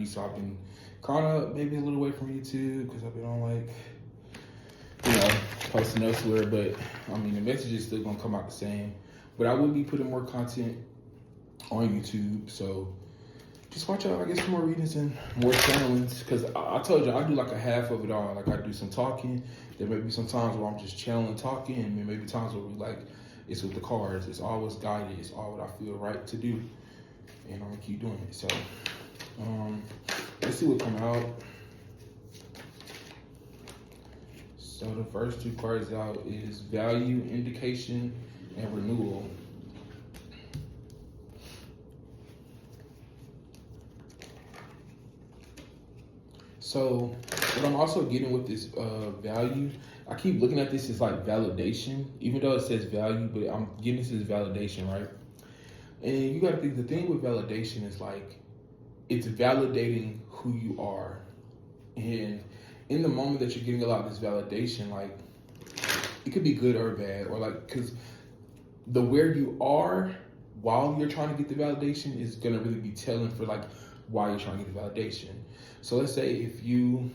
so I've been kind of maybe a little away from YouTube because I've been on like, you know, posting elsewhere. But I mean, the message is still gonna come out the same. But I will be putting more content on YouTube, so just watch out. I guess some more readings and more channelings, because I told you I do like a half of it all. Like I do some talking. There may be some times where I'm just channeling talking, and maybe times where we like it's with the cards. It's always guided. It's all what I feel right to do, and I'm gonna keep doing it. So let's see what come out. So the first two cards out is value, indication, and renewal. So what I'm also getting with this value, I keep looking at this as like validation, even though it says value, but I'm getting this as validation, right? And you got to think the thing with validation is like it's validating who you are, and in the moment that you're getting a lot of this validation, like it could be good or bad, or like because the where you are while you're trying to get the validation is gonna really be telling for like why you're trying to get the validation. So let's say if you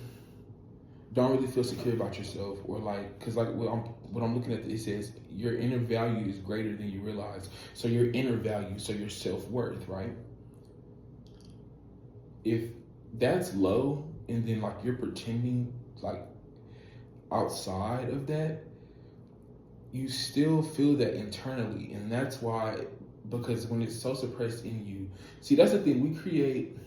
don't really feel secure about yourself, or like, because like what I'm looking at, it says your inner value is greater than you realize. So your inner value, so your self-worth, right? If that's low, and then like you're pretending like outside of that, you still feel that internally, and that's why, because when it's so suppressed in you, see, that's the thing, we create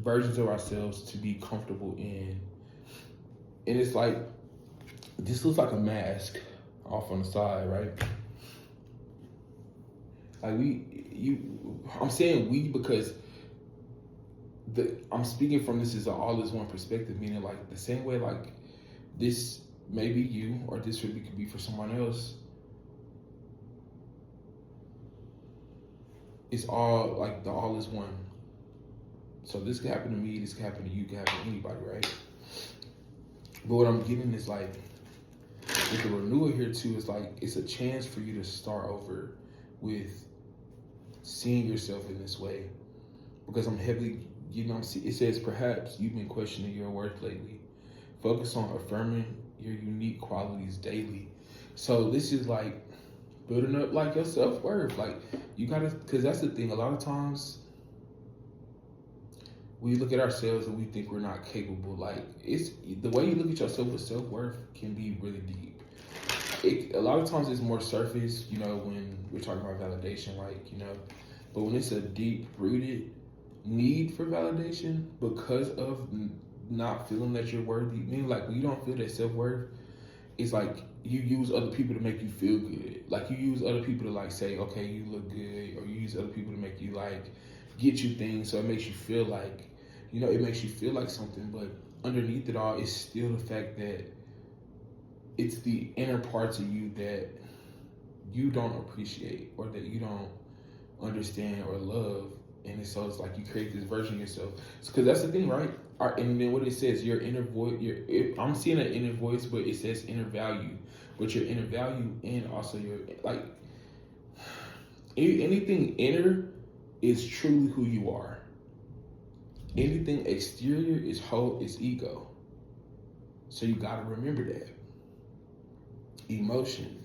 versions of ourselves to be comfortable in, and it's like this looks like a mask off on the side, right? Like I'm saying we because I'm speaking from this as an all is one perspective, meaning like the same way like this may be you, or this really could be for someone else. It's all like the all is one. So this could happen to me, this could happen to you, could happen to anybody, right? But what I'm getting is like with the renewal here too, is like it's a chance for you to start over with seeing yourself in this way. Because I'm heavily, it says perhaps you've been questioning your worth lately. Focus on affirming your unique qualities daily. So this is like building up like your self-worth. Like you gotta, because that's the thing, a lot of times we look at ourselves and we think we're not capable. Like it's the way you look at yourself with self-worth can be really deep. A lot of times it's more surface, when we're talking about validation, like, but when it's a deep rooted need for validation because of not feeling that you're worthy, meaning like when you don't feel that self-worth, it's like you use other people to make you feel good. Like you use other people to like say, okay, you look good, or you use other people to make you like get you things, so it makes you feel like, it makes you feel like something. But underneath it all is still the fact that it's the inner parts of you that you don't appreciate, or that you don't understand or love. And so it's like you create this version of yourself. Because that's the thing, right? And then what it says, your inner voice, I'm seeing an inner voice, but it says inner value. But your inner value and also your, like, anything inner is truly who you are. Anything exterior is ego. So you gotta remember that. Emotion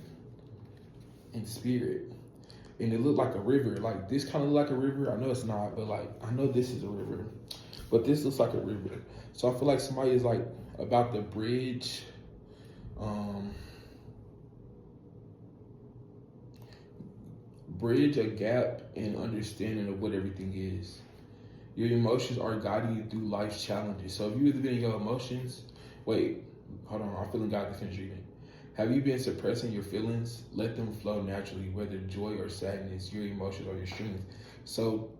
and spirit. And it looked like a river. Like this kind of look like a river. I know it's not, but like I know this is a river. But this looks like a river. So I feel like somebody is like about to bridge a gap in understanding of what everything is. Your emotions are guiding you through life's challenges. So if you've been in your emotions, wait, hold on, I'm feeling God to finish reading. Have you been suppressing your feelings? Let them flow naturally, whether joy or sadness, your emotions or your strength. So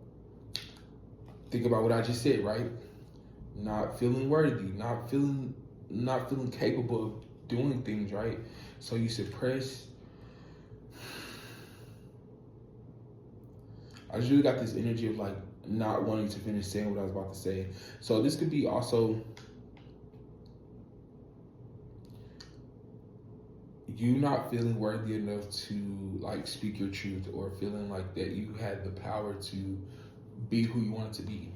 think about what I just said, right? Not feeling worthy, not feeling capable of doing things, right? So you suppress. I just really got this energy of like not wanting to finish saying what I was about to say. So this could be also you not feeling worthy enough to like speak your truth, or feeling like that you had the power to be who you want it to be.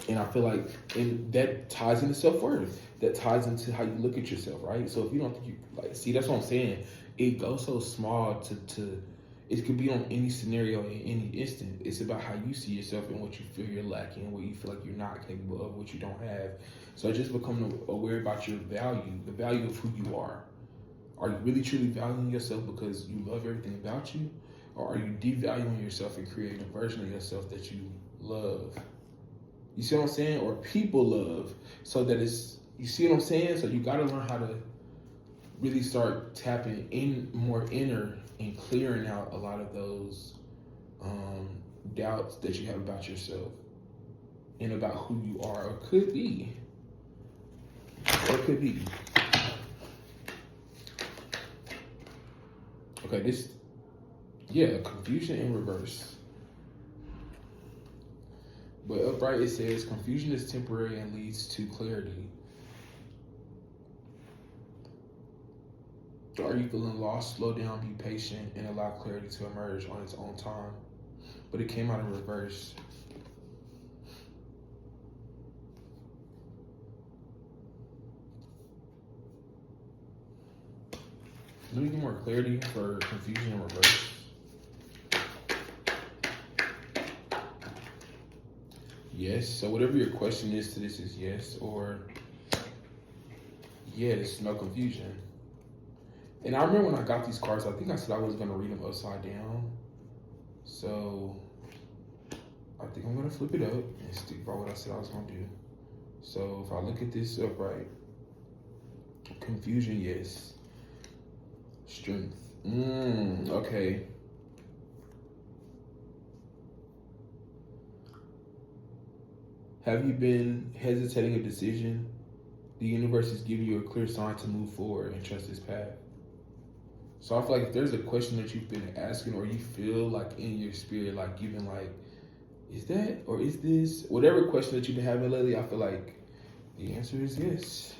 And I feel like, and that ties into self-worth. That ties into how you look at yourself, right? So if you don't think you, like, see, that's what I'm saying. It goes so small to it could be on any scenario in any instant. It's about how you see yourself and what you feel you're lacking, what you feel like you're not capable of, what you don't have. So just become aware about your value, the value of who you are. Are you really truly valuing yourself because you love everything about you? Or are you devaluing yourself and creating a version of yourself that you love? You see what I'm saying? Or people love. So that it's, you see what I'm saying? So you got to learn how to really start tapping in more inner and clearing out a lot of those doubts that you have about yourself and about who you are or could be. Or could be. Okay, confusion in reverse. But upright, it says, confusion is temporary and leads to clarity. Are you feeling lost? Slow down, be patient, and allow clarity to emerge on its own time. But it came out in reverse. Let me get more clarity for confusion in reverse. Yes. So whatever your question is to this is yes or yes, no confusion. And I remember when I got these cards, I think I said I was going to read them upside down. So I think I'm going to flip it up and stick by what I said I was going to do. So if I look at this upright, confusion, yes. Strength. Okay. Have you been hesitating a decision? The universe is giving you a clear sign to move forward and trust this path. So I feel like if there's a question that you've been asking or you feel like in your spirit, like you've been like, is that or is this? Whatever question that you've been having lately, I feel like the answer is yes.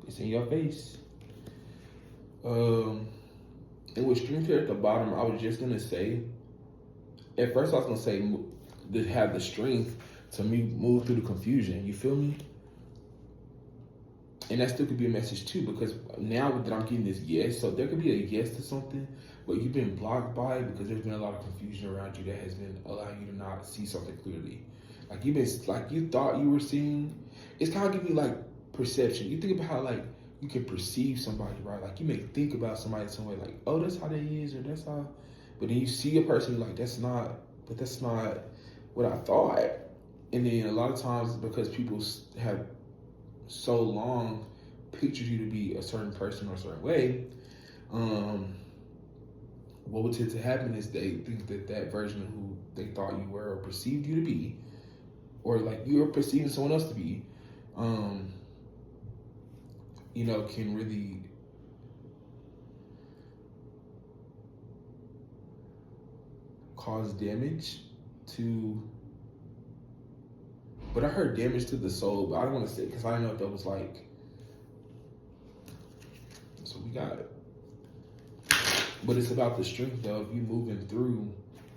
It's in your face. And with strength here at the bottom, I was just going to say, at first I was going to say to have the strength to move through the confusion. You feel me? And that still could be a message too, because now that I'm getting this yes, so there could be a yes to something, but you've been blocked by it because there's been a lot of confusion around you that has been allowing you to not see something clearly. Like you thought you were seeing. It's kind of giving you like perception. You think about how like you can perceive somebody, right? Like you may think about somebody some way, like, oh, that's how they is, or that's how. But then you see a person, you're like, that's not what I thought. And then a lot of times because people have so long pictured you to be a certain person or a certain way, what would tend to happen is they think that version of who they thought you were or perceived you to be, or like you're perceiving someone else to be, can really cause damage to. But I heard damage to the soul, but I don't want to say because I don't know if that was like. So we got it. But it's about the strength of you moving through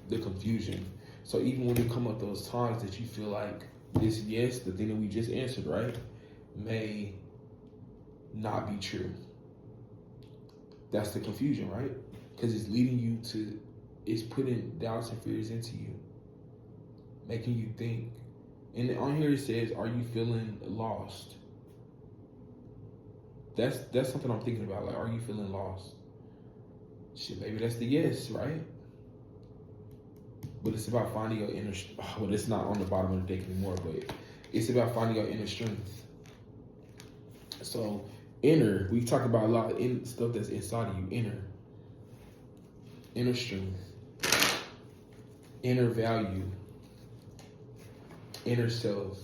the confusion. So even when you come up those times that you feel like this yes, the thing that we just answered, right, may not be true. That's the confusion, right? Because it's leading you to, it's putting doubts and fears into you, making you think. And on here it says, are you feeling lost? That's something I'm thinking about. Like, are you feeling lost? Shit, maybe that's the yes, right? But it's about finding your inner. Well, it's not on the bottom of the deck anymore, but it's about finding your inner strength. So, inner, we talk about a lot of stuff that's inside of you. Inner strength, inner value, inner self,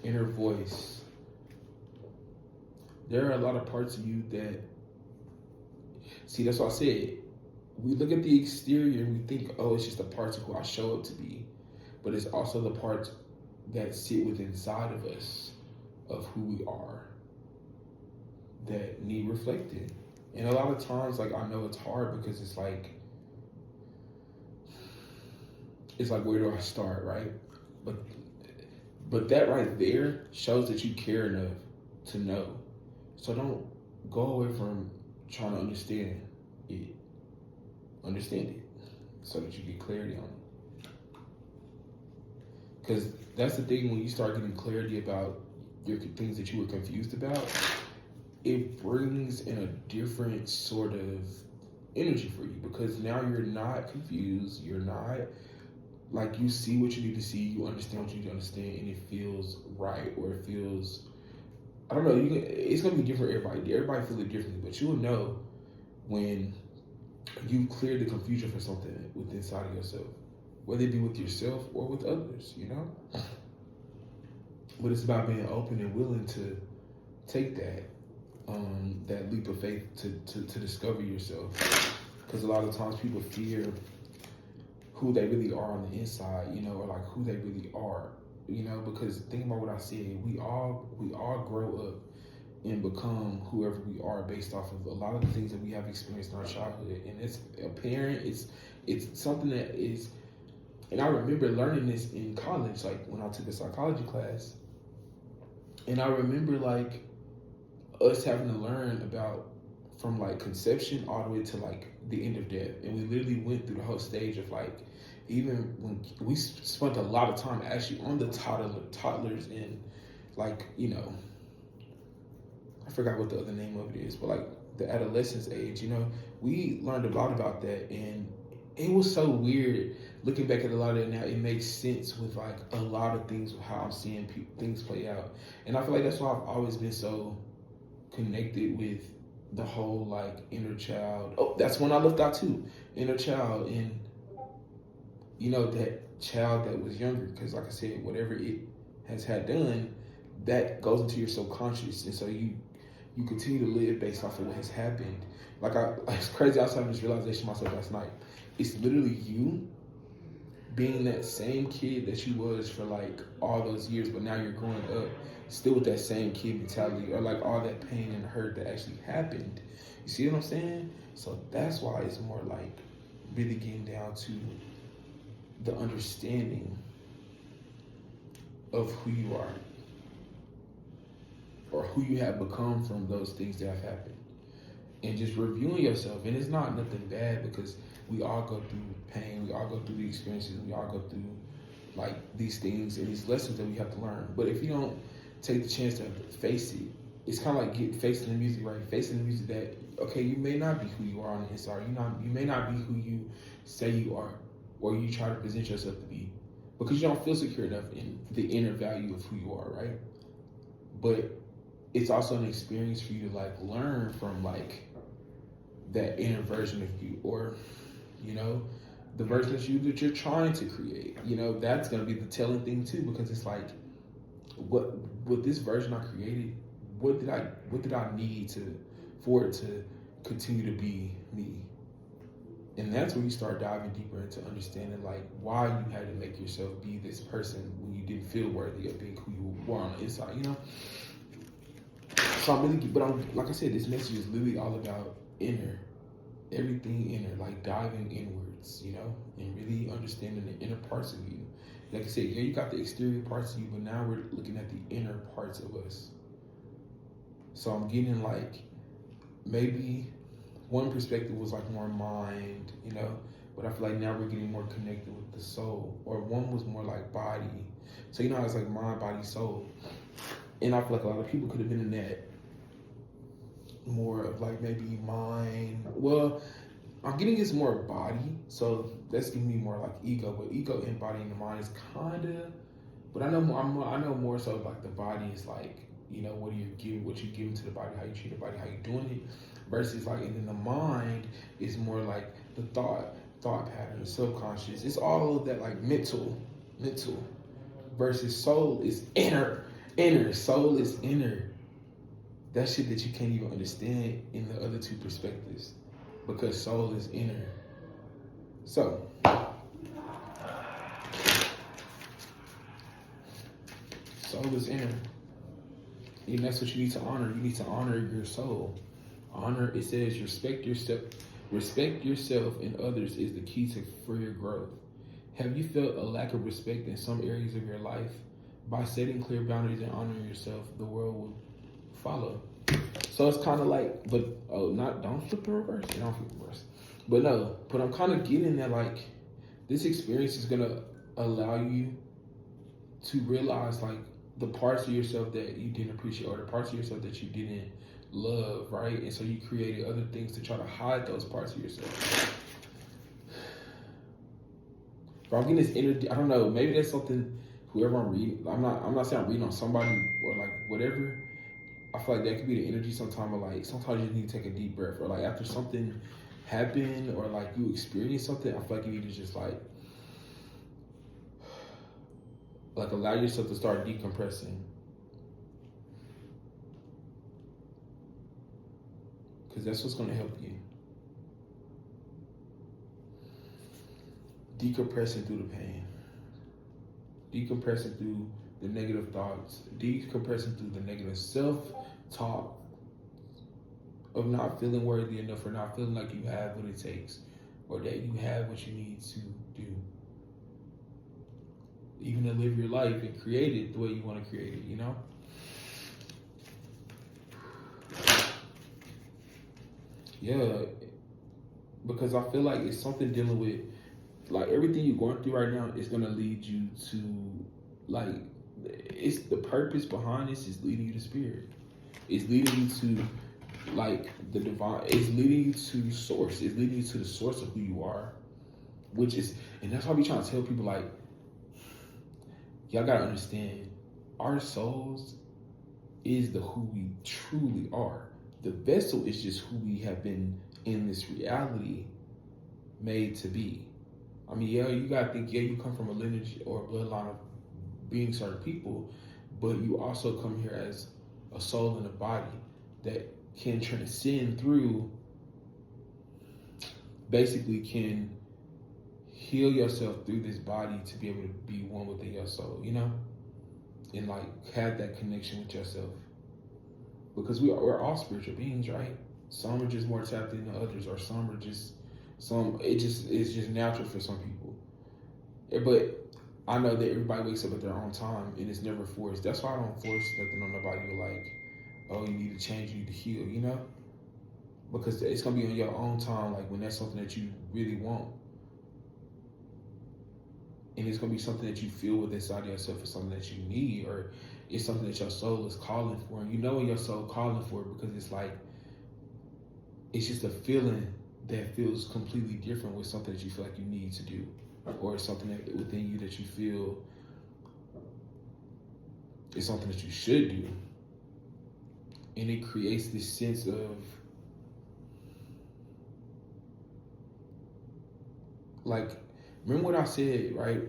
inner voice. There are a lot of parts of you that, see, that's what I said. We look at the exterior and we think, oh, it's just the parts of who I show up to be. But it's also the parts that sit within inside of us of who we are that need reflected. And a lot of times, like, I know it's hard because it's like, it's like, where do I start, right? But that right there shows that you care enough to know. So don't go away from trying to understand it. Understand it so that you get clarity on it. Because that's the thing, when you start getting clarity about your things that you were confused about, it brings in a different sort of energy for you, because now you're not confused, you're not like, you see what you need to see, you understand what you need to understand, and it feels right, or it feels, I don't know, it's gonna be different for everybody. Everybody feels it differently, but you will know when you clear the confusion for something within inside of yourself, whether it be with yourself or with others, you know. But it's about being open and willing to take that leap of faith to discover yourself. Because a lot of times people fear who they really are on the inside, you know, or like who they really are, you know. Because think about what I said, we all grow up and become whoever we are based off of a lot of the things that we have experienced in our childhood. And it's apparent, it's something that is, and I remember learning this in college, like when I took a psychology class, and I remember like us having to learn about from like conception all the way to like the end of death. And we literally went through the whole stage of like, even when we spent a lot of time actually on the toddlers and like, you know, I forgot what the other name of it is, but like the adolescence age, you know, we learned a lot about that. And it was so weird looking back at a lot of it now. It makes sense with like a lot of things, how I'm seeing things play out. And I feel like that's why I've always been so connected with the whole like inner child. Oh, that's when I left out too, inner child, and you know, that child that was younger, because like I said, whatever it has had done, that goes into your subconscious, and so you continue to live based off of what has happened. Like it's crazy. I was having this realization myself last night. It's literally you being that same kid that you was for like all those years, but now you're growing up still with that same kid mentality, or like all that pain and hurt that actually happened. You see what I'm saying? So that's why it's more like really getting down to the understanding of who you are, or who you have become from those things that have happened, and just reviewing yourself. And it's not nothing bad, because we all go through pain, we all go through the experiences, we all go through like these things and these lessons that we have to learn. But if you don't take the chance to face it, it's kind of like facing the music, right? Facing the music that, okay, you may not be who you are on the inside. You may not be who you say you are, or you try to present yourself to be, because you don't feel secure enough in the inner value of who you are, right? But it's also an experience for you to like learn from like that inner version of you, or, you know, the version of you that you're trying to create. You know, that's going to be the telling thing too, because it's like, what with this version I created, what did I need for it to continue to be me? And that's when you start diving deeper into understanding like why you had to make yourself be this person when you didn't feel worthy of being who you were on the inside, you know? So I'm like I said, this message is literally all about inner, everything inner, like diving inwards, you know, and really understanding the inner parts of you. Like I said, yeah, you got the exterior parts of you, but now we're looking at the inner parts of us. So I'm getting like, maybe one perspective was like more mind, you know, but I feel like now we're getting more connected with the soul. Or one was more like body. So you know how it's like mind, body, soul. And I feel like a lot of people could have been in that more of like maybe mind. Well, I'm getting this more body, so that's giving me more like ego. But ego and body and the mind is kind of, but I know more so like the body is like, you know, what you give to the body, how you treat the body, how you doing it, versus like, and then the mind is more like the thought patterns, subconscious. It's all of that like mental, versus soul is inner, soul is inner. That shit that you can't even understand in the other two perspectives, because soul is inner. So soul is inner. And that's what you need to honor. You need to honor your soul. Honor, it says, respect yourself and others is the key for your growth. Have you felt a lack of respect in some areas of your life? By setting clear boundaries and honoring yourself, the world will follow. So it's kind of like, but not don't flip the reverse. Don't flip the reverse. But no, but I'm kind of getting that like this experience is gonna allow you to realize like the parts of yourself that you didn't appreciate or the parts of yourself that you didn't love, right? And so you created other things to try to hide those parts of yourself. But I'm getting this energy. I don't know. Maybe that's something. Whoever I'm reading, I'm not saying I'm reading on somebody or like whatever. I feel like that could be the energy sometimes. Or like sometimes you need to take a deep breath, or like after something happened, or like you experience something. I feel like you need to just like allow yourself to start decompressing, because that's what's gonna help you. Decompressing through the pain, decompressing through the negative thoughts, decompressing through the negative self-talk of not feeling worthy enough or not feeling like you have what it takes or that you have what you need to do. Even to live your life and create it the way you want to create it, you know? Yeah, because I feel like it's something dealing with, like everything you're going through right now is going to lead you to, like, it's the purpose behind this is leading you to spirit. It's leading you to, like, the divine. It's leading you to source. It's leading you to the source of who you are, which is, and that's why we trying to tell people, like, y'all got to understand, our souls is the who we truly are. The vessel is just who we have been in this reality made to be. I mean, yeah, you gotta think, yeah, you come from a lineage or a bloodline of being certain people, but you also come here as a soul and a body that can transcend through, basically can heal yourself through this body to be able to be one within your soul, you know? And like have that connection with yourself. Because we're all spiritual beings, right? Some are just more tapped in than others, or some are just it's just natural for some people. But I know that everybody wakes up at their own time and it's never forced. That's why I don't force nothing on nobody. Like, oh, you need to change, you need to heal, you know? Because it's gonna be on your own time, like when that's something that you really want. And it's gonna be something that you feel with inside yourself, is something that you need, or it's something that your soul is calling for. And you know when your soul calling for it, because it's like, it's just a feeling that feels completely different with something that you feel like you need to do, or something that within you that you feel is something that you should do. And it creates this sense of, like, remember what I said, right?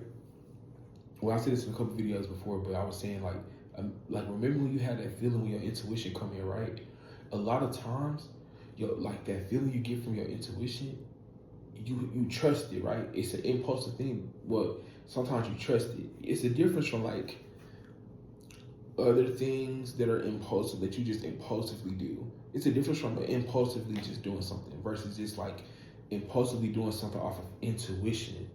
Well, I said this in a couple videos before, but I was saying like remember when you had that feeling when your intuition come in, right? A lot of times, like that feeling you get from your intuition, you trust it, right? It's an impulsive thing. Well, sometimes you trust it. It's a difference from like other things that are impulsive that you just impulsively do. It's a difference from impulsively just doing something versus just like impulsively doing something off of intuition.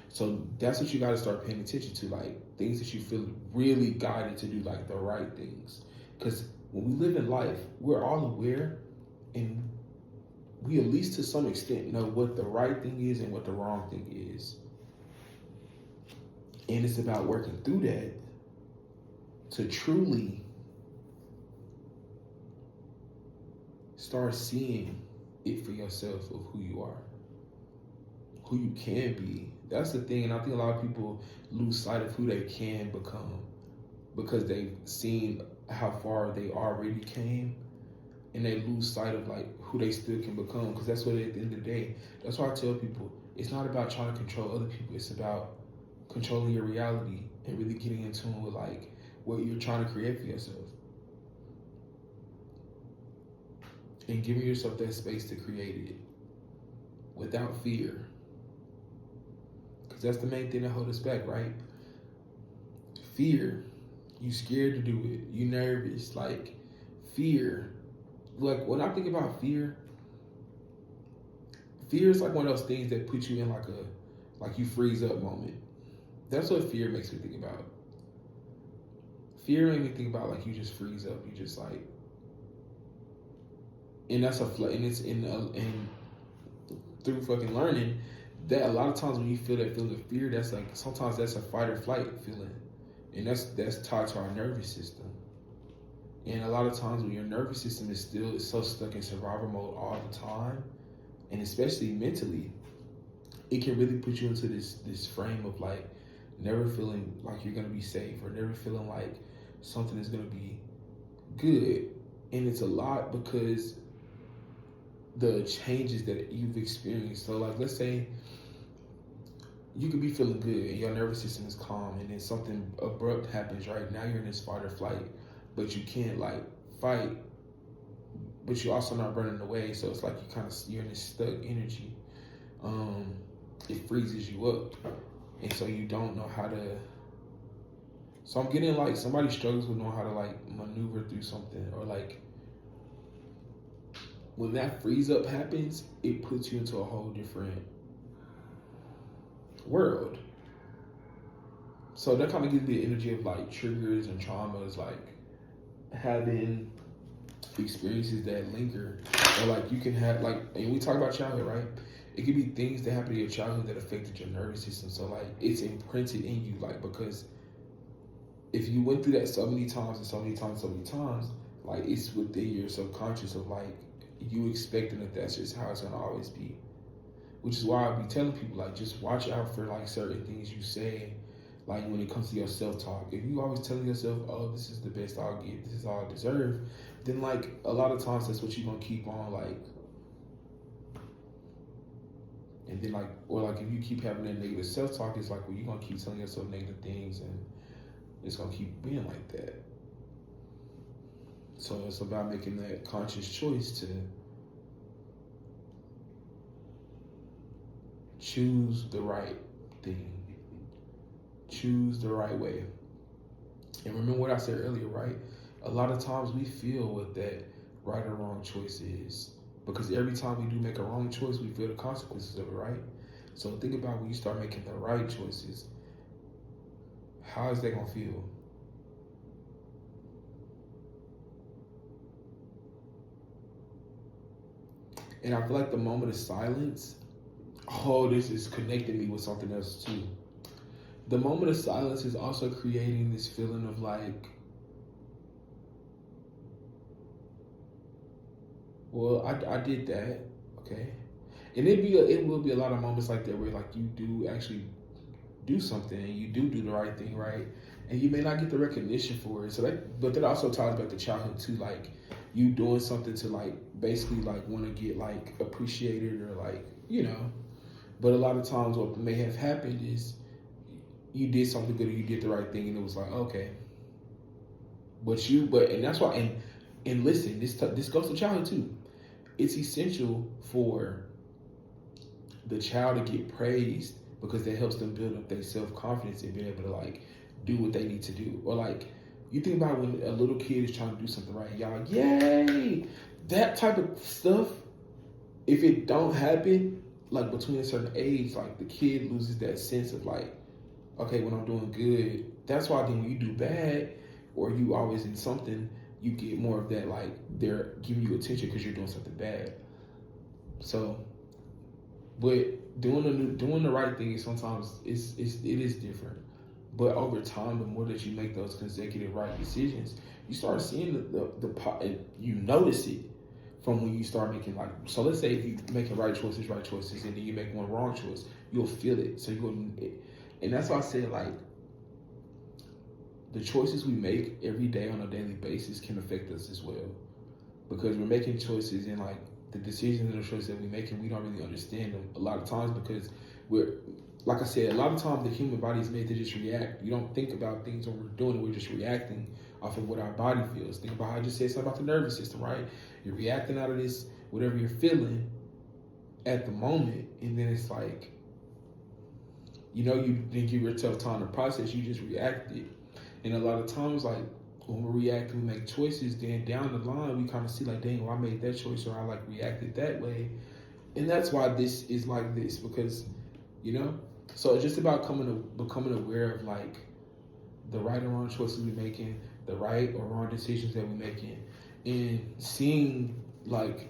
So that's what you got to start paying attention to, like things that you feel really guided to do, like the right things. Because when we live in life, we're all aware, and we at least to some extent know what the right thing is and what the wrong thing is. And it's about working through that to truly start seeing it for yourself of who you are, who you can be. That's the thing, and I think a lot of people lose sight of who they can become because they've seen how far they already came, and they lose sight of like who they still can become. Because that's what, at the end of the day, that's why I tell people, it's not about trying to control other people. It's about controlling your reality and really getting in tune with like what you're trying to create for yourself, and giving yourself that space to create it without fear. Because that's the main thing that holds us back, right? Fear. You scared to do it. You nervous. Like, fear. Like, when I think about fear, fear is like one of those things that put you in like you freeze up moment. That's what fear makes me think about. Fear makes me think about like you just freeze up. You just like, and that's and it's in through fucking learning that a lot of times when you feel that feeling of fear, that's like sometimes that's a fight or flight feeling, and that's tied to our nervous system. And a lot of times when your nervous system is so stuck in survival mode all the time, and especially mentally, it can really put you into this frame of like never feeling like you're gonna be safe or never feeling like something is gonna be good. And it's a lot because the changes that you've experienced. So like let's say you could be feeling good and your nervous system is calm, and then something abrupt happens, right? Now you're in this fight or flight, but you can't like fight, but you're also not running away. So it's like you're in this stuck energy. It freezes you up, and so you don't know how to. So I'm getting like somebody struggles with knowing how to like maneuver through something, or like when that freeze up happens, it puts you into a whole different world. So that kind of gives me the energy of like triggers and traumas, like having experiences that linger, or like you can have like, and we talk about childhood, right? It could be things that happened in your childhood that affected your nervous system. So like it's imprinted in you, like because if you went through that so many times and so many times, like it's within your subconscious of like you expecting that that's just how it's gonna always be. Which is why I be telling people like just watch out for like certain things you say, like when it comes to your self-talk. If you always telling yourself, oh, this is the best I'll get, this is all I deserve, then like a lot of times that's what you're gonna keep on like. And then like, or like if you keep having that negative self-talk, it's like, well, you're gonna keep telling yourself negative things, and it's gonna keep being like that. So it's about making that conscious choice to choose the right thing, choose the right way. And remember what I said earlier, right? A lot of times we feel what that right or wrong choice is, because every time we do make a wrong choice, we feel the consequences of it, right? So think about when you start making the right choices, how is that gonna feel? And I feel like the moment of silence, oh, this is connecting me with something else too. The moment of silence is also creating this feeling of like, well, I did that, okay. And it will be a lot of moments like that where like you do actually do something and you do the right thing, right? And you may not get the recognition for it. So but that also ties back to childhood too, like you doing something to like basically like want to get like appreciated or like, you know. But a lot of times what may have happened is you did something good or you did the right thing and it was like, okay. And that's why, and listen, this goes to childhood too. It's essential for the child to get praised because that helps them build up their self-confidence and being able to like do what they need to do. Or like, you think about when a little kid is trying to do something right, y'all like, yay! That type of stuff, if it don't happen, like between a certain age, like the kid loses that sense of like, okay, when I'm doing good, that's why then when you do bad or you always in something, you get more of that like they're giving you attention because you're doing something bad. So, but doing the right thing is sometimes it is different. But over time, the more that you make those consecutive right decisions, you start seeing the you notice it from when you start making like, so let's say if you making right choices, and then you make one wrong choice, you'll feel it. So and that's why I said like, the choices we make every day on a daily basis can affect us as well, because we're making choices and like the decisions and the choices that we make, and we don't really understand them a lot of times because we're, like I said, a lot of times the human body is made to just react. You don't think about things when we're doing it, we're just reacting off of what our body feels. Think about how I just said something about the nervous system, right? You're reacting out of this, whatever you're feeling at the moment, and then it's like, you know, you didn't give yourself time to process, you just reacted. And a lot of times, like, when we react, we make choices, then down the line, we kind of see like, dang, well, I made that choice, or I like reacted that way. And that's why this is like this, because, you know, So it's just about becoming aware of like the right or wrong choices we're making, the right or wrong decisions that we're making, and seeing like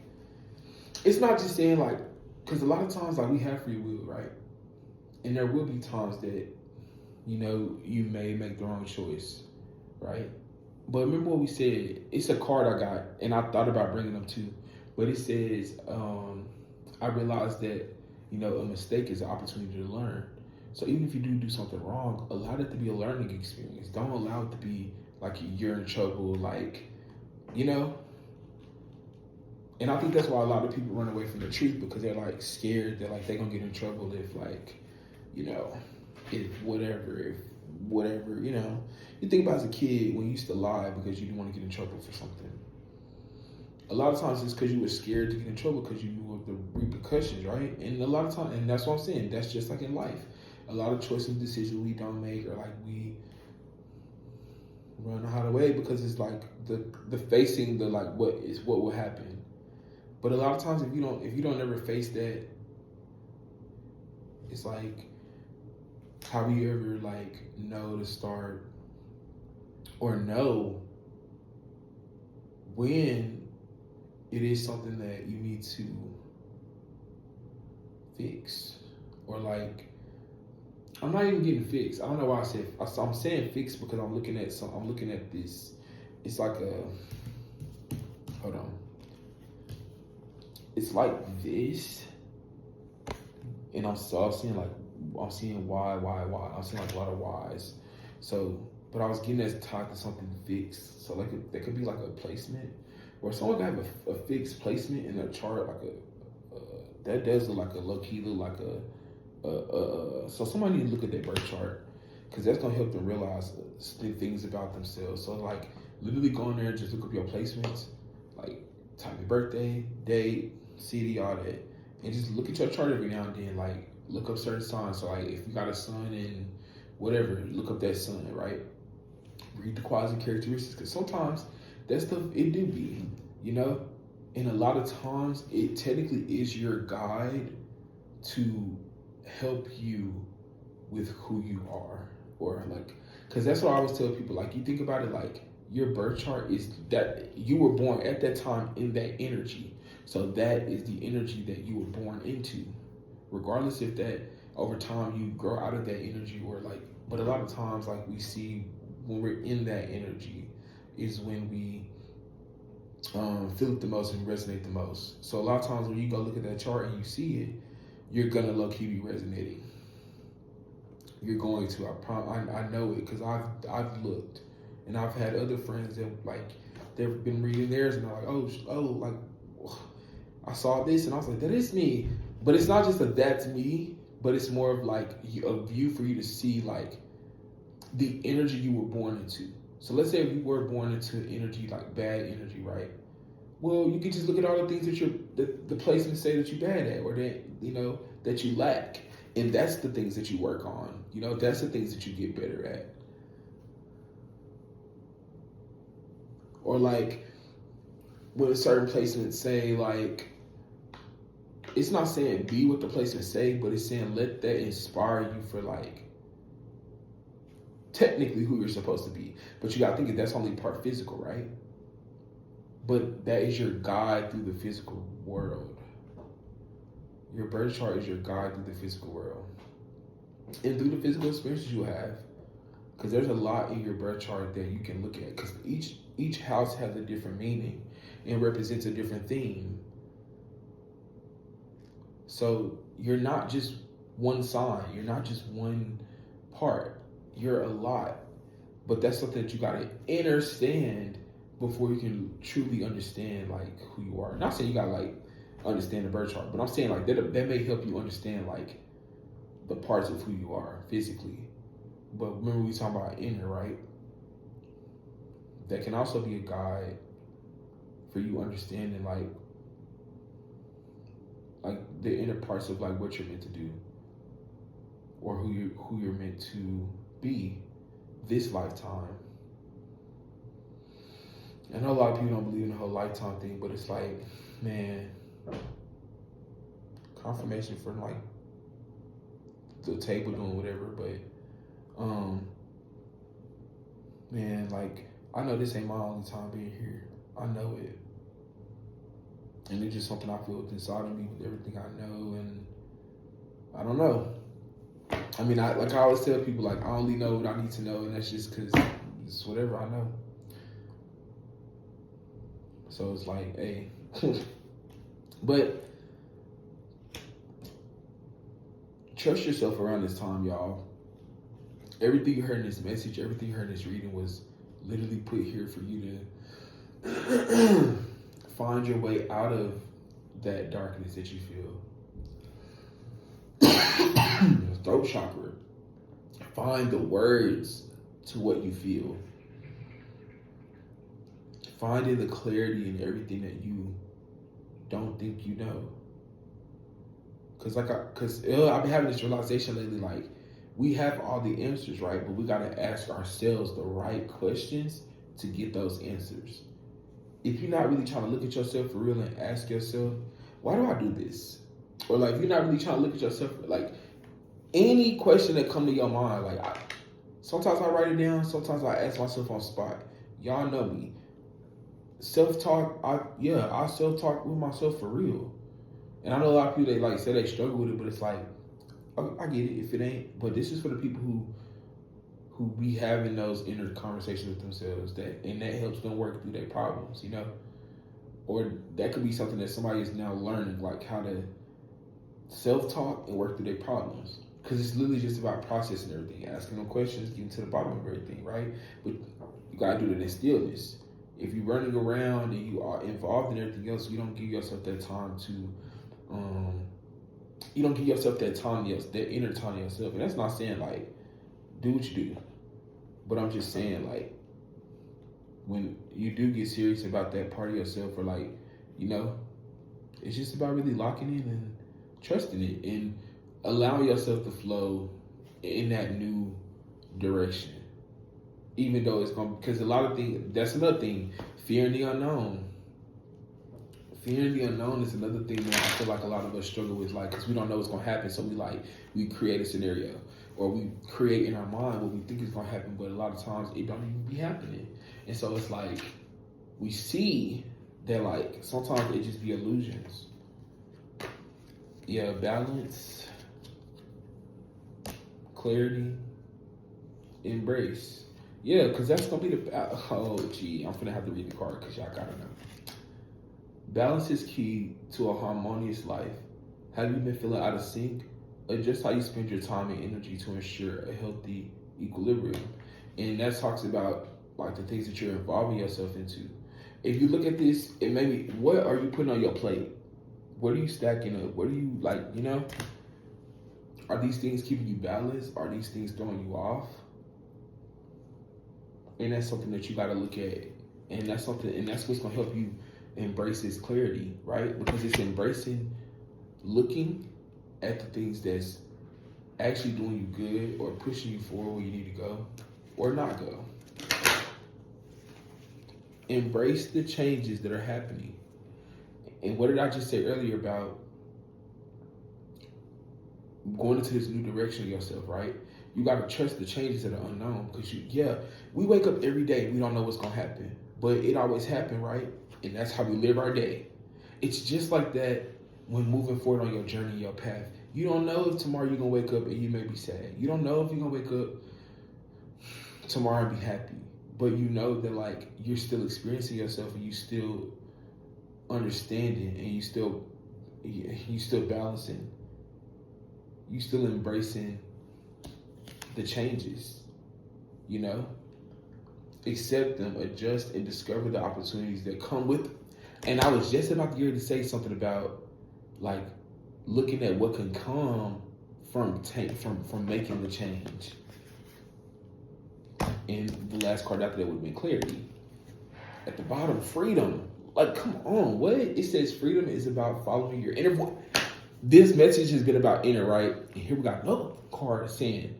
it's not just saying like because a lot of times like we have free will, right? And there will be times that you may make the wrong choice, right? But remember what we said. It's a card I got, and I thought about bringing them too. But it says, I realized that a mistake is an opportunity to learn. So even if you do something wrong, allow it to be a learning experience. Don't allow it to be like you're in trouble, like you know. And I think that's why a lot of people run away from the truth because they're like scared that like they're gonna get in trouble if like you know if whatever. You think about as a kid when you used to lie because you didn't want to get in trouble for something. A lot of times it's because you were scared to get in trouble because you knew of the repercussions, right? And a lot of times, and that's what I'm saying, that's just like in life. A lot of choices and decisions we don't make or like we run out of the way because it's like the facing the like what will happen. But a lot of times if you don't ever face that, it's like how do you ever like know to start or know when it is something that you need to fix or like I'm not even getting fixed. I don't know why I'm saying fixed because I'm looking at this. It's like hold on. It's like this, and I'm seeing why. I'm seeing like a lot of whys. So, but I was getting as tied to something fixed. So like that could be like a placement, or someone could have a fixed placement in a chart, like that does look like a low key look like so somebody need to look at their birth chart because that's gonna help them realize things about themselves. So like literally go in there, just look up your placements, like type your birthday, date, city, all that, and just look at your chart every now and then. Like look up certain signs. So like if you got a sun and whatever, look up that sun, right? Read the quality characteristics because sometimes that stuff it do be, and a lot of times it technically is your guide to help you with who you are or like because that's what I always tell people. Like you think about it, like your birth chart is that you were born at that time in that energy, so that is the energy that you were born into, regardless if that over time you grow out of that energy or like. But a lot of times like we see when we're in that energy is when we feel it the most and resonate the most. So a lot of times when you go look at that chart and you see it, you're gonna low-key be resonating. You're going to. I know it because I've looked, and I've had other friends that like they've been reading theirs and they're like, oh, like I saw this and I was like, that is me. But it's not just that that's me, but it's more of like a view for you to see like the energy you were born into. So let's say if you were born into energy like bad energy, right? Well, you can just look at all the things that the placements say that you're bad at, or that that you lack, and that's the things that you work on. That's the things that you get better at. Or like when certain placements say like, it's not saying be what the placements say, but it's saying let that inspire you for like technically who you're supposed to be. But you gotta think that that's only part physical, right? But that is your guide through the physical world. Your birth chart is your guide through the physical world. And through the physical experiences you have. Because there's a lot in your birth chart that you can look at. Because each house has a different meaning and represents a different theme. So you're not just one sign. You're not just one part. You're a lot. But that's something that you got to understand before you can truly understand like who you are. Not saying you gotta like understand the birth chart, but I'm saying like that may help you understand like the parts of who you are physically. But remember we talking about inner, right? That can also be a guide for you understanding like the inner parts of like what you're meant to do or who you're meant to be this lifetime. I know a lot of people don't believe in the whole lifetime thing, but it's like, man, confirmation for like the table doing whatever. But man, like I know this ain't my only time being here. I know it, and it's just something I feel inside of me with everything I know, and I don't know. I mean, I always tell people, like, I only know what I need to know, and that's just because it's whatever I know. So it's like, hey. But trust yourself around this time, y'all. Everything you heard in this message, everything you heard in this reading was literally put here for you to find your way out of that darkness that you feel. Throat chakra. Find the words to what you feel. Finding the clarity in everything that you don't think you know. Cause I've been having this realization lately, like we have all the answers, right? But we gotta ask ourselves the right questions to get those answers. If you're not really trying to look at yourself for real and ask yourself, why do I do this? Or like, if you're not really trying to look at yourself, like any question that come to your mind, like sometimes I write it down, sometimes I ask myself on the spot. Y'all know me. Self-talk, I self-talk with myself for real. And I know a lot of people, they like say they struggle with it, but it's like, I get it if it ain't. But this is for the people who be having those inner conversations with themselves, and that helps them work through their problems, you know? Or that could be something that somebody is now learning, like how to self-talk and work through their problems. Because it's literally just about processing everything, asking them questions, getting to the bottom of everything, right? But you gotta do that in stillness. If you're running around and you are involved in everything else, you don't give yourself that time to, you don't give yourself that time, that inner time to yourself. And that's not saying like, do what you do. But I'm just saying like, when you do get serious about that part of yourself, or like, you know, it's just about really locking in and trusting it and allowing yourself to flow in that new direction. Even though it's going to, because a lot of things, that's another thing, fearing the unknown. Fearing the unknown is another thing that I feel like a lot of us struggle with, like, because we don't know what's going to happen. So we create a scenario, or we create in our mind what we think is going to happen, but a lot of times it don't even be happening. And so it's like, we see that like, sometimes it just be illusions. Yeah, balance, clarity, embrace. Yeah, because that's going to be I'm going to have to read the card because y'all got to know. Balance is key to a harmonious life. Have you been feeling out of sync? Adjust how you spend your time and energy to ensure a healthy equilibrium. And that talks about like the things that you're involving yourself into. If you look at this, it may be, what are you putting on your plate? What are you stacking up? What are you like, you know? Are these things keeping you balanced? Are these things throwing you off? And that's something that you got to look at. And that's what's going to help you embrace this clarity, right? Because it's embracing, looking at the things that's actually doing you good or pushing you forward where you need to go or not go. Embrace the changes that are happening. And what did I just say earlier about going into this new direction of yourself, right? You got to trust the changes that are unknown, because we wake up every day, we don't know what's going to happen, but it always happens, right? And that's how we live our day. It's just like that when moving forward on your journey, your path. You don't know if tomorrow you're going to wake up and you may be sad. You don't know if you're going to wake up tomorrow and be happy. But you know that like you're still experiencing yourself, and you still understanding, and you still balancing. You still embracing the changes, you know? Accept them, adjust, and discover the opportunities that come with them. And I was just about to get ready to say something about like looking at what can come from making the change. And the last card after that would have been clarity. At the bottom, freedom. Like, come on, what? It says freedom is about following your inner voice. This message has been about inner, right? And here we got another card saying,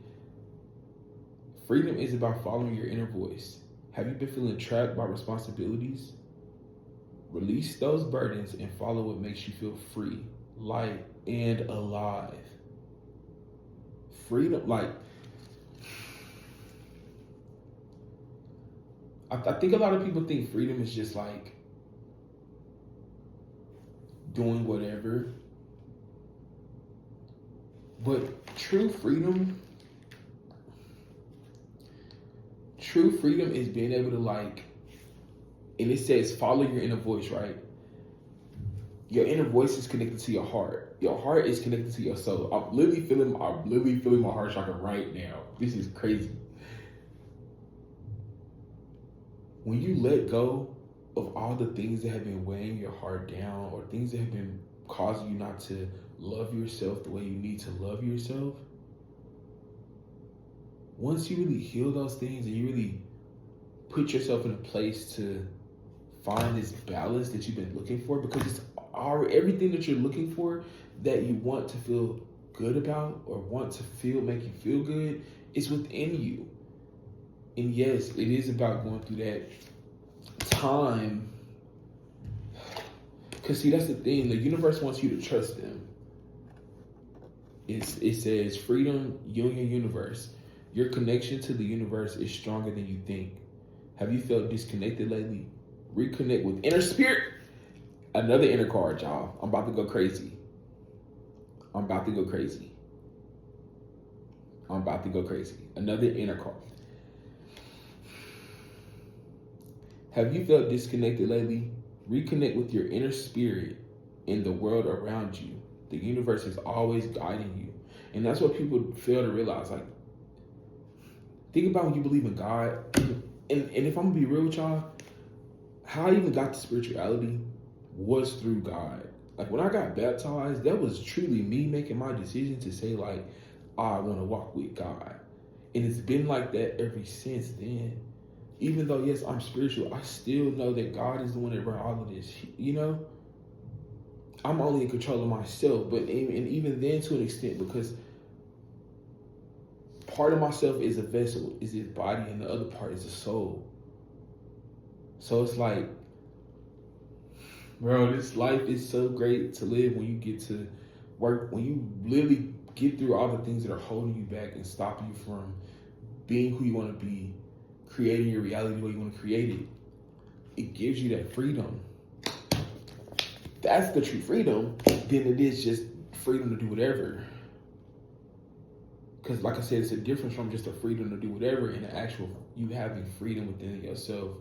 freedom is about following your inner voice. Have you been feeling trapped by responsibilities? Release those burdens and follow what makes you feel free, light, and alive. freedom, like, I think a lot of people think freedom is just like doing whatever. But true freedom is being able to, like, and it says follow your inner voice, right? Your inner voice is connected to your heart. Your heart is connected to your soul. I'm literally feeling my heart chakra right now. This is crazy. When you let go of all the things that have been weighing your heart down, or things that have been causing you not to love yourself the way you need to love yourself, once you really heal those things and you really put yourself in a place to find this balance that you've been looking for, because it's everything that you're looking for that you want to feel good about or want to make you feel good is within you. And yes, it is about going through that time. Because see, that's the thing. The universe wants you to trust them. It says freedom, union, universe. Your connection to the universe is stronger than you think. Have you felt disconnected lately? Reconnect with inner spirit. Another inner card, y'all. I'm about to go crazy. Another inner card. Have you felt disconnected lately? Reconnect with your inner spirit in the world around you. The universe is always guiding you. And that's what people fail to realize. Like, think about when you believe in God. And if I'm going to be real with y'all, how I even got to spirituality was through God. Like, when I got baptized, that was truly me making my decision to say, like, I want to walk with God. And it's been like that ever since then. Even though, yes, I'm spiritual, I still know that God is the one that brought all of this, you know? I'm only in control of myself, but even then to an extent, because part of myself is a vessel, is his body, and the other part is the soul. So it's like, bro, this life is so great to live when you get to work, when you literally get through all the things that are holding you back and stopping you from being who you want to be, creating your reality the way you want to create it. It gives you that freedom. That's the true freedom. Then it is just freedom to do whatever. Because like I said, it's a difference from just a freedom to do whatever and the actual you having freedom within yourself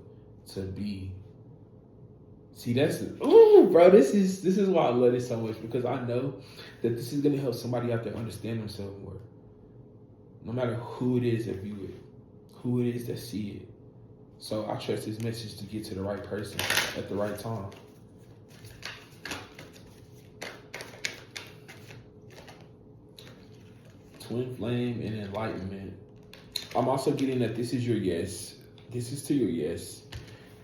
to be. See, that's, ooh, bro, this is why I love this so much, because I know that this is going to help somebody out there understand themselves more. No matter who it is that view it, who it is that see it. So I trust this message to get to the right person at the right time. Twin flame and enlightenment. I'm also getting that this is your yes. This is to your yes.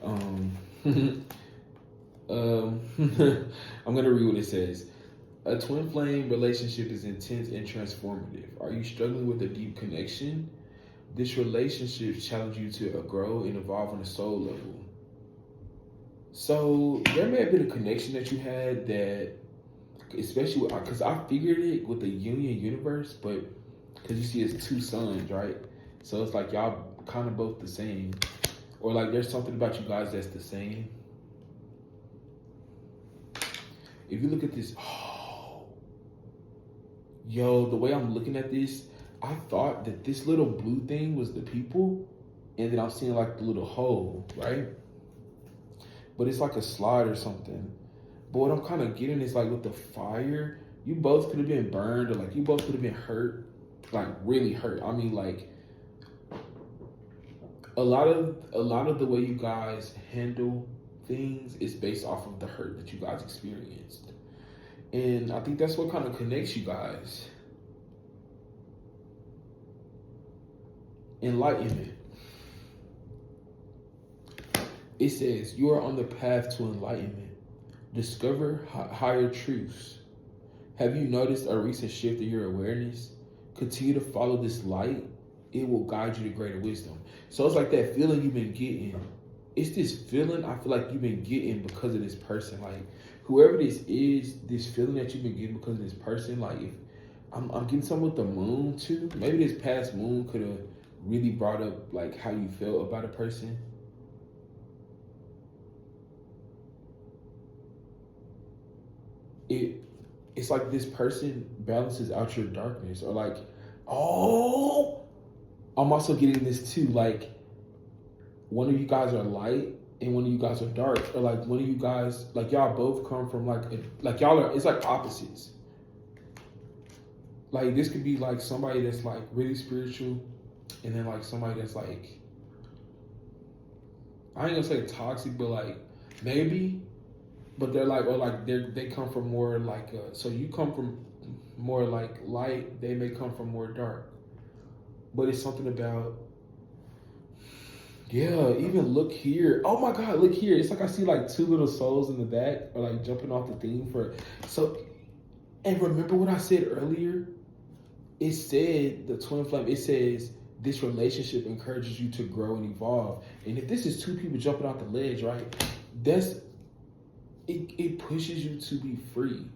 I'm gonna read what it says. A twin flame relationship is intense and transformative. Are you struggling with a deep connection? This relationship challenges you to grow and evolve on a soul level. So there may have been a connection that you had that, especially because I figured it with the union universe, but because you see it's two suns, right? So it's like y'all kind of both the same, or like there's something about you guys that's the same. If you look at this, the way I'm looking at this, I thought that this little blue thing was the people, and then I'm seeing like the little hole, right? But it's like a slide or something. But what I'm kind of getting is like with the fire, you both could have been burned, or like you both could have been hurt, like really hurt. I mean, like a lot of the way you guys handle things is based off of the hurt that you guys experienced. And I think that's what kind of connects you guys. Enlightenment. It says, you are on the path to enlightenment. Discover higher truths. Have you noticed a recent shift in your awareness? Continue to follow this light. It will guide you to greater wisdom. So it's like that feeling you've been getting. It's this feeling I feel like you've been getting because of this person. Like, whoever this is, this feeling that you've been getting because of this person, like, if I'm getting something with the moon too. Maybe this past moon could have really brought up like how you felt about a person. It's like this person balances out your darkness, or like, oh, I'm also getting this too. Like, one of you guys are light and one of you guys are dark, or like one of you guys, like y'all both come from like y'all are. It's like opposites. Like this could be like somebody that's like really spiritual, and then like somebody that's like, I ain't gonna say toxic, but like maybe, but they're like, or like they come from more like so you come from more like light, they may come from more dark, but it's something about, yeah, even look here, oh my god, look here, it's like I see like two little souls in the back, or like jumping off the thing for, so, and remember what I said earlier, it said the twin flame, it says this relationship encourages you to grow and evolve, and if this is two people jumping off the ledge, right, that's it pushes you to be free.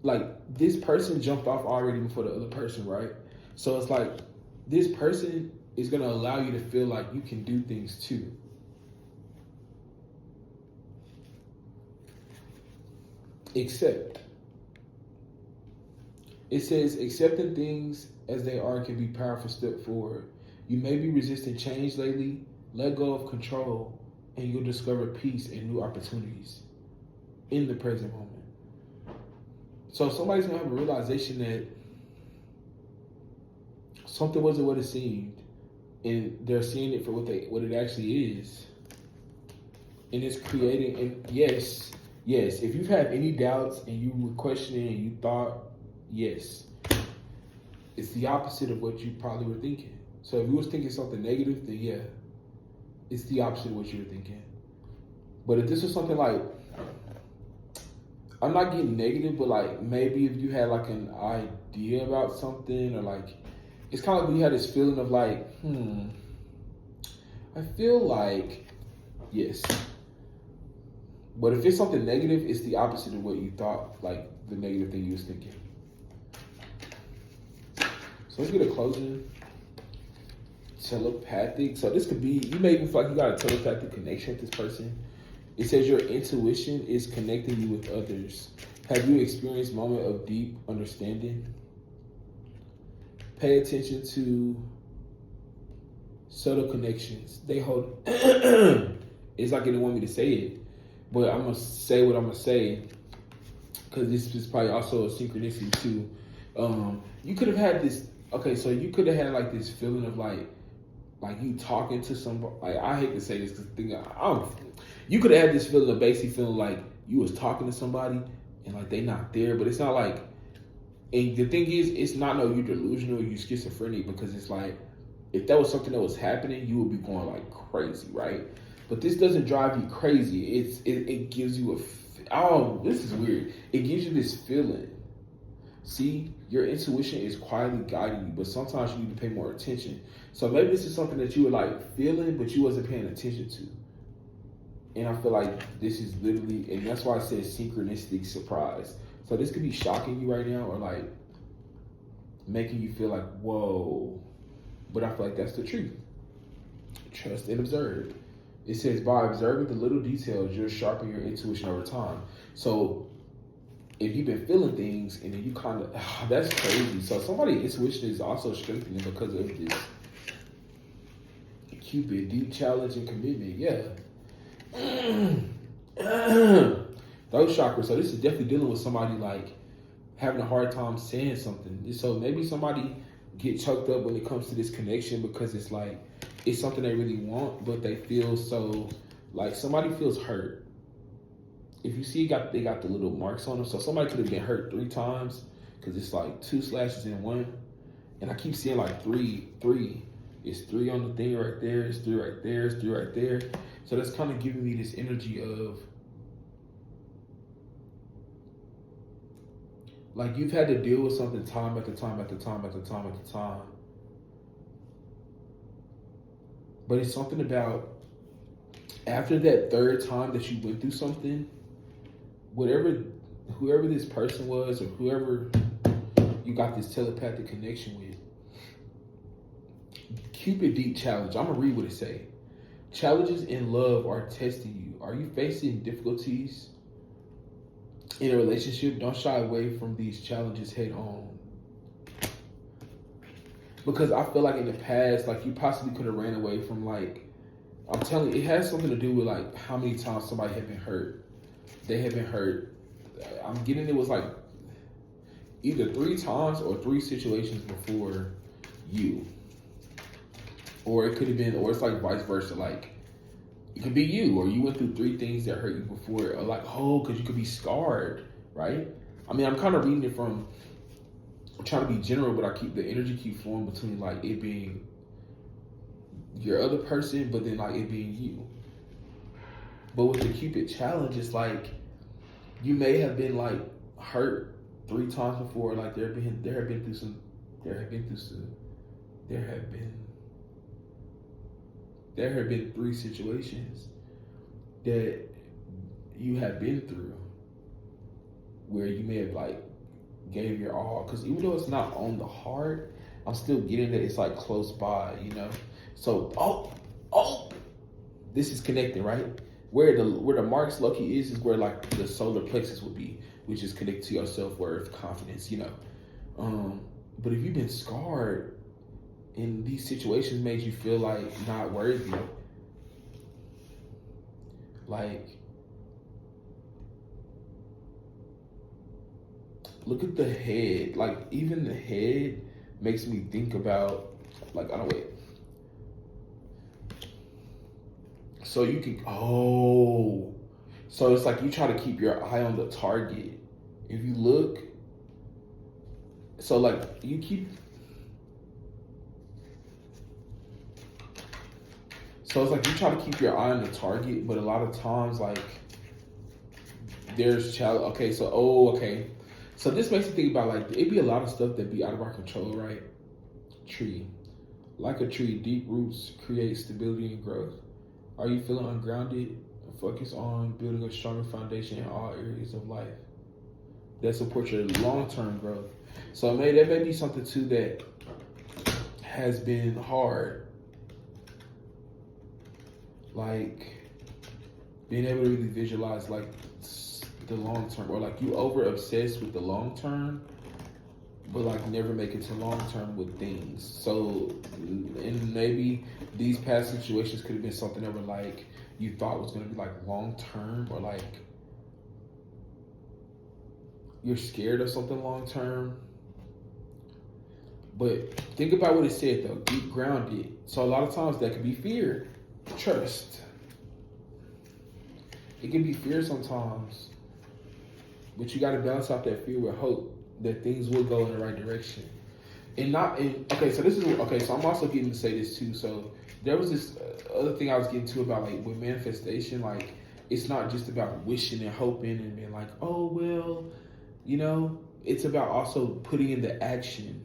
Like this person jumped off already before the other person, right? So it's like this person is gonna allow you to feel like you can do things too. Accept. It says accepting things as they are can be a powerful step forward. You may be resisting change lately. Let go of control and you'll discover peace and new opportunities in the present moment. So somebody's gonna have a realization that something wasn't what it seemed, and they're seeing it for what it actually is, and it's creating. And yes, if you've had any doubts and you were questioning and you thought, yes, it's the opposite of what you probably were thinking. So if you was thinking something negative, then yeah, it's the opposite of what you were thinking. But if this was something like, I'm not getting negative, but like maybe if you had like an idea about something, or like, it's kind of like when you had this feeling of like, I feel like, yes. But if it's something negative, it's the opposite of what you thought, like the negative thing you was thinking. So let's get a closing. Telepathic. So this could be, you may even feel like you got a telepathic connection with this person. It says your intuition is connecting you with others. Have you experienced a moment of deep understanding? Pay attention to subtle connections. They hold. It's like they don't want me to say it, but I'm going to say what I'm going to say, because this is probably also a synchronicity too. You could have had this, okay, so you could have had like this feeling of like you talking to somebody. Like, I hate to say this because you could have had this feeling of basically feeling like you was talking to somebody and like they not there, but it's not like, and the thing is, it's not no you delusional, you schizophrenic, because it's like, if that was something that was happening, you would be going like crazy, right? But this doesn't drive you crazy. It gives you this is weird. It gives you this feeling. See, your intuition is quietly guiding you, but sometimes you need to pay more attention. So maybe this is something that you were like feeling, but you wasn't paying attention to. And I feel like this is literally, and that's why I said synchronistic surprise. So this could be shocking you right now, or like making you feel like, whoa. But I feel like that's the truth. Trust and observe. It says, by observing the little details, you're sharpening your intuition over time. So if you've been feeling things and then you kind of, that's crazy. So somebody's intuition is also strengthening because of this. Cupid, deep challenge and commitment. Yeah. Those chakras. So this is definitely dealing with somebody like having a hard time saying something. So maybe somebody get choked up when it comes to this connection because it's like, it's something they really want, but they feel so, like somebody feels hurt. If you see they got the little marks on them, so somebody could have been hurt 3 times because it's like 2 slashes in one. And I keep seeing like three. It's 3 on the thing right there, it's 3 right there, it's 3 right there. So that's kind of giving me this energy of like you've had to deal with something time after time after time after time after time. But it's something about after that 3rd time that you went through something, whoever this person was or whoever you got this telepathic connection with. Cupid deep challenge. I'm gonna read what it say. Challenges in love are testing you. Are you facing difficulties in a relationship? Don't shy away from these challenges head on. Because I feel like in the past, like you possibly could have ran away from like, I'm telling you, it has something to do with like how many times somebody had been hurt. They had been hurt. I'm getting it was like either 3 times or 3 situations before you. Or it could have been, or it's like vice versa. Like, it could be you, or you went through 3 things that hurt you before. Or like, oh, because you could be scarred, right? I mean, I'm kind of reading it from, I'm trying to be general, but the energy keep flowing between like it being your other person, but then like it being you. But with the Cupid challenge, it's like, you may have been like hurt 3 times before. Like there have been 3 situations that you have been through where you may have like gave your all. Because even though it's not on the heart, I'm still getting that it's like close by, you know. So this is connecting, right? Where the Mars Loki is where like the solar plexus would be, which is connected to your self-worth, confidence, you know. But if you've been scarred and these situations made you feel like not worthy, like look at the head. Like even the head makes me think about like, I don't wait. So you can, so it's like you try to keep your eye on the target. If you look, so like you keep, so it's like you try to keep your eye on the target, but a lot of times like there's challenge. Okay, so this makes me think about like, it'd be a lot of stuff that be out of our control, right? Tree. Like a tree, deep roots create stability and growth. Are you feeling ungrounded? Focus on building a stronger foundation in all areas of life that support your long-term growth. So that may be something too that has been hard. Like being able to really visualize like the long term, or like you over obsessed with the long term, but like never make it to long term with things. So, and maybe these past situations could have been something that were like you thought was going to be like long term, or like you're scared of something long term. But think about what it said though, deep grounded. So a lot of times that could be fear, trust. It can be fear sometimes, but you got to balance out that fear with hope that things will go in the right direction. So I'm also getting to say this too. So there was this other thing I was getting to about like with manifestation, like it's not just about wishing and hoping and being like, oh, well, you know, it's about also putting in the action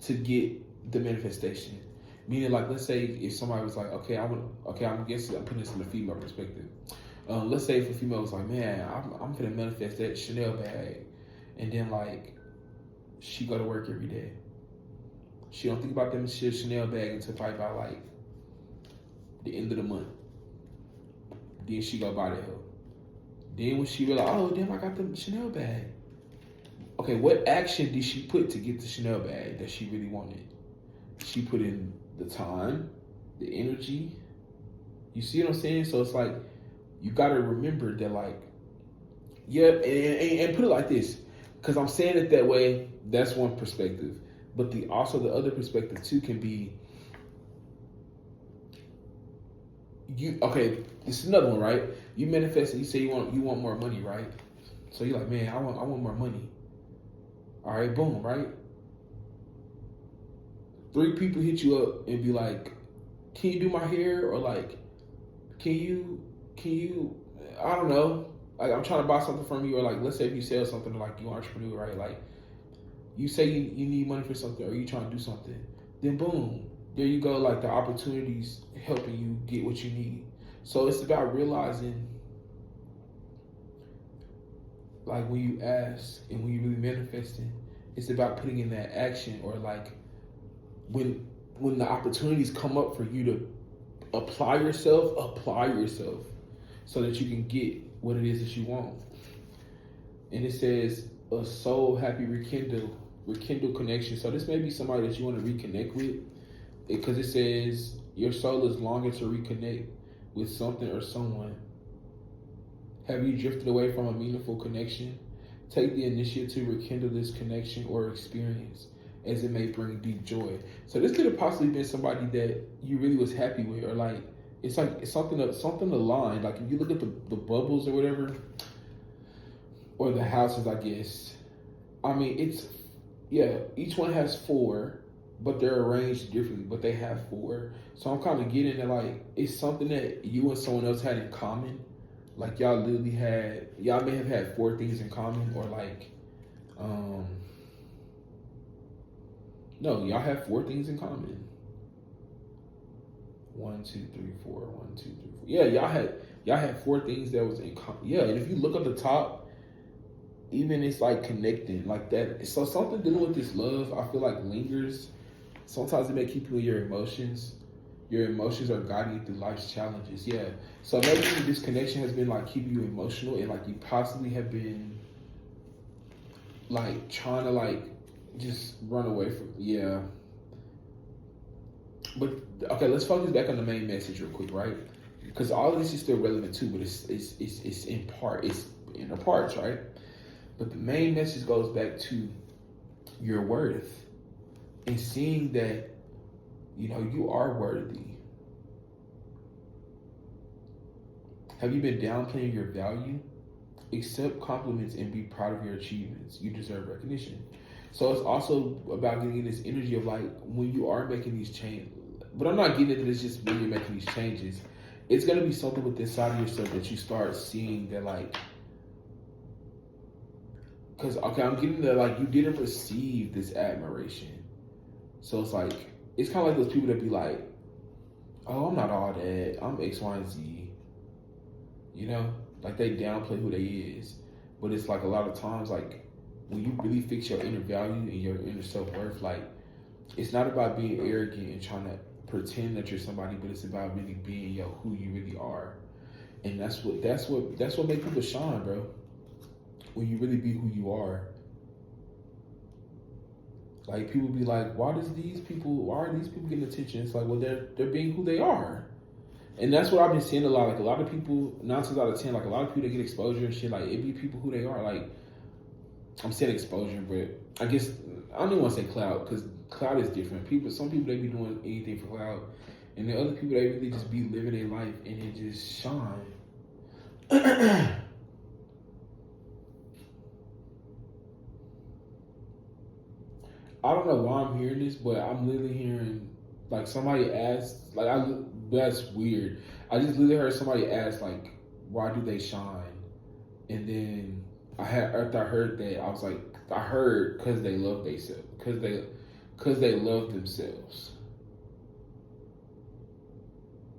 to get the manifestation. Meaning like, let's say if somebody was like, I'm putting this in the female perspective. Let's say if a female was like, man, I'm gonna manifest that Chanel bag, and then like she go to work every day. She don't think about them Chanel bag until probably by like the end of the month. Then she go buy that hoe. Then when she realize, oh damn, I got the Chanel bag. Okay, what action did she put to get the Chanel bag that she really wanted? She put in the time, the energy. You see what I'm saying? So it's like, you got to remember that, like, yeah, and put it like this, because I'm saying it that way, that's one perspective. But the other perspective too can be, this is another one, right? You manifest and you say you want more money, right? So you're like, man, I want more money. All right, boom, right? 3 people hit you up and be like, can you do my hair? Or like, can you, I don't know, like I'm trying to buy something from you, or like, let's say if you sell something, like you're an entrepreneur, right? Like you say you need money for something, or you trying to do something, then boom, there you go, like the opportunities helping you get what you need. So it's about realizing, like when you ask and when you really manifesting, It's about putting in that action, or like when the opportunities come up for you to apply yourself so that you can get what it is that you want. And it says a soul happy rekindle connection. So this may be somebody that you want to reconnect with, because it says your soul is longing to reconnect with something or someone. Have you drifted away from a meaningful connection? Take the initiative to rekindle this connection or experience, as it may bring deep joy. So this could have possibly been somebody that you really was happy with, or like it's something aligned. Like if you look at the bubbles or whatever, or the houses, I guess. I mean, each one has 4, but they're arranged differently, but they have 4. So I'm kind of getting that like it's something that you and someone else had in common. Like y'all may have had 4 things in common, or like, no, y'all have 4 things in common. 1, 2, 3, 4. 1, 2, 3, 4. Yeah, y'all had 4 things that was in common. Yeah, and if you look at the top, even it's like connecting like that. So something dealing with this love, I feel like lingers. Sometimes it may keep you in your emotions. Your emotions are guiding you through life's challenges. Yeah. So maybe this connection has been like keeping you emotional, and like you possibly have been like trying to like just run away from. Yeah. But okay, let's focus back on the main message real quick, right? Because all of this is still relevant too, but it's in the parts, right? But the main message goes back to your worth, and seeing that, you know, you are worthy. Have you been downplaying your value? Accept compliments and be proud of your achievements. You deserve recognition. So it's also about getting in this energy of like when you are making these changes. But I'm not getting into this just when you're making these changes. It's going to be something within inside of yourself that you start seeing that like, because, okay, I'm getting that like you didn't receive this admiration. So it's like, it's kind of like those people that be like, oh, I'm not all that. I'm X, Y, and Z. You know? Like they downplay who they is. But it's like a lot of times, like when you really fix your inner value and your inner self-worth, like it's not about being arrogant and trying to pretend that you're somebody, but it's about really being who you really are. And that's what makes people shine, bro. When you really be who you are. Like people be like, why are these people getting attention? It's like, well, they're being who they are. And that's what I've been seeing a lot. Like a lot of people, 9 times out of 10, like a lot of people that get exposure and shit, like it be people who they are. Like I'm saying exposure, but I guess I don't even want to say cloud, because cloud is different. Some people they be doing anything for cloud, and the other people they really just be living their life and it just shine. I don't know why I'm hearing this, but I'm literally hearing like somebody asked, that's weird. I just literally heard somebody ask like, why do they shine? And then after I heard that, I was like, I heard because they love themselves, because they love themselves.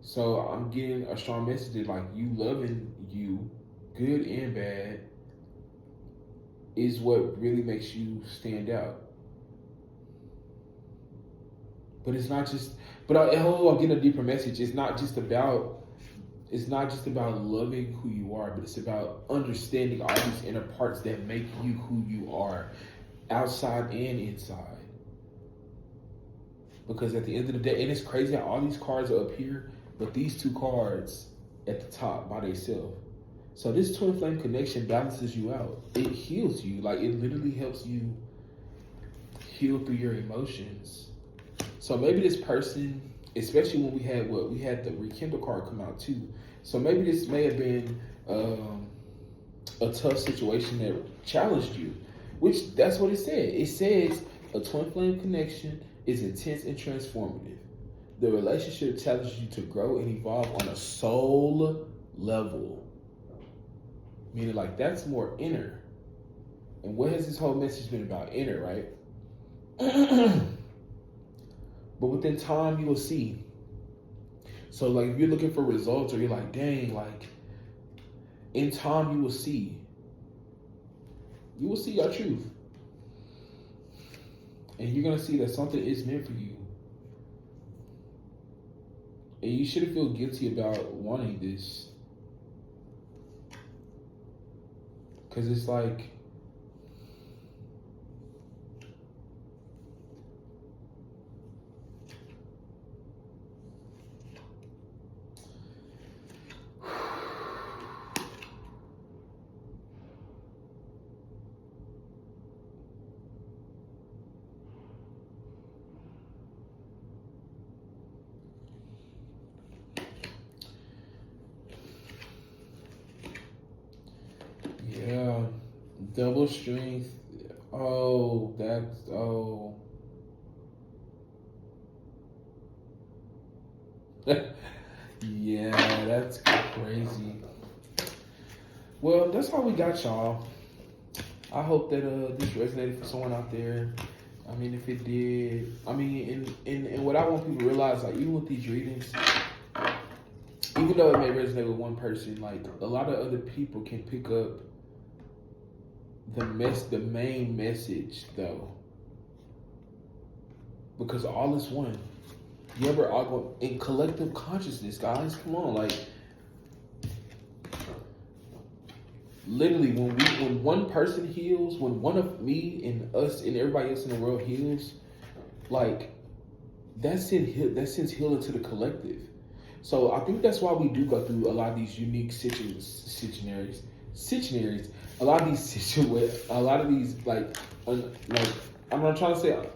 So I'm getting a strong message that like you loving you, good and bad, is what really makes you stand out. But it's not just. But I'm getting a deeper message. It's not just about loving who you are, but it's about understanding all these inner parts that make you who you are, outside and inside. Because at the end of the day, and it's crazy how all these cards are up here, but these 2 cards at the top by themselves. So this twin flame connection balances you out. It heals you. Like it literally helps you heal through your emotions. So maybe this person, especially when we had the rekindle card come out too. So maybe this may have been a tough situation that challenged you, which that's what it said. It says a twin flame connection is intense and transformative. The relationship challenges you to grow and evolve on a soul level. Meaning like that's more inner. And what has this whole message been about? Inner, right? But within time, you will see. So, like, if you're looking for results, or you're like, dang, like, in time, you will see. You will see your truth. And you're gonna see that something is meant for you. And you shouldn't feel guilty about wanting this. Because it's like, yeah, double strength. Oh, yeah, that's crazy. Well, that's all we got, y'all. I hope that this resonated for someone out there. I mean, if it did, I mean, and what I want people to realize, like, even with these readings, even though it may resonate with one person, like, a lot of other people can pick up the main message, though, because all is one. You ever all go in collective consciousness, guys? Come on, like, literally, when one person heals, when one of me and us and everybody else in the world heals, like, that sends healing to the collective. So I think that's why we do go through a lot of these unique situations. A lot of these like I'm not trying to say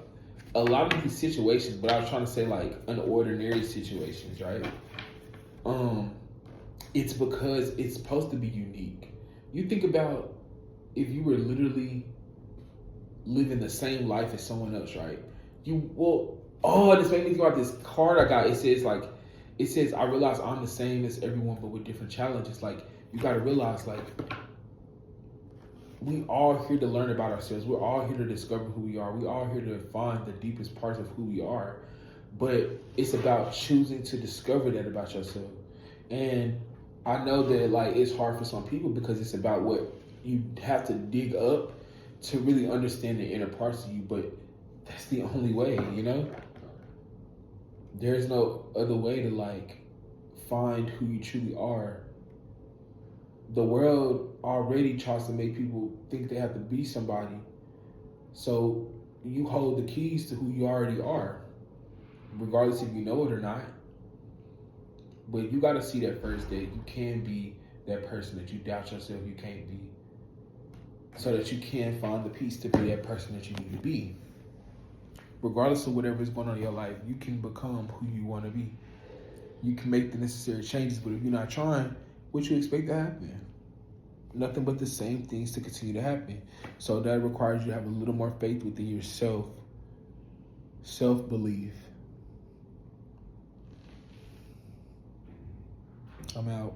a lot of these situations, but I was trying to say like unordinary situations, right? It's because it's supposed to be unique. You think about if you were literally living the same life as someone else, right? This made me think about this card I got. It says, I realize I'm the same as everyone, but with different challenges. Like, you got to realize, like, we all here to learn about ourselves. We're all here to discover who we are. We all here to find the deepest parts of who we are. But it's about choosing to discover that about yourself. And I know that, like, it's hard for some people because it's about what you have to dig up to really understand the inner parts of you. But that's the only way, you know? There's no other way to, like, find who you truly are. The world already tries to make people think they have to be somebody. So you hold the keys to who you already are, regardless if you know it or not. But you got to see that first that you can be that person that you doubt yourself you can't be, so that you can find the peace to be that person that you need to be. Regardless of whatever is going on in your life, you can become who you want to be. You can make the necessary changes, but if you're not trying, what you expect to happen? Nothing but the same things to continue to happen. So that requires you to have a little more faith within yourself, self-belief. I'm out.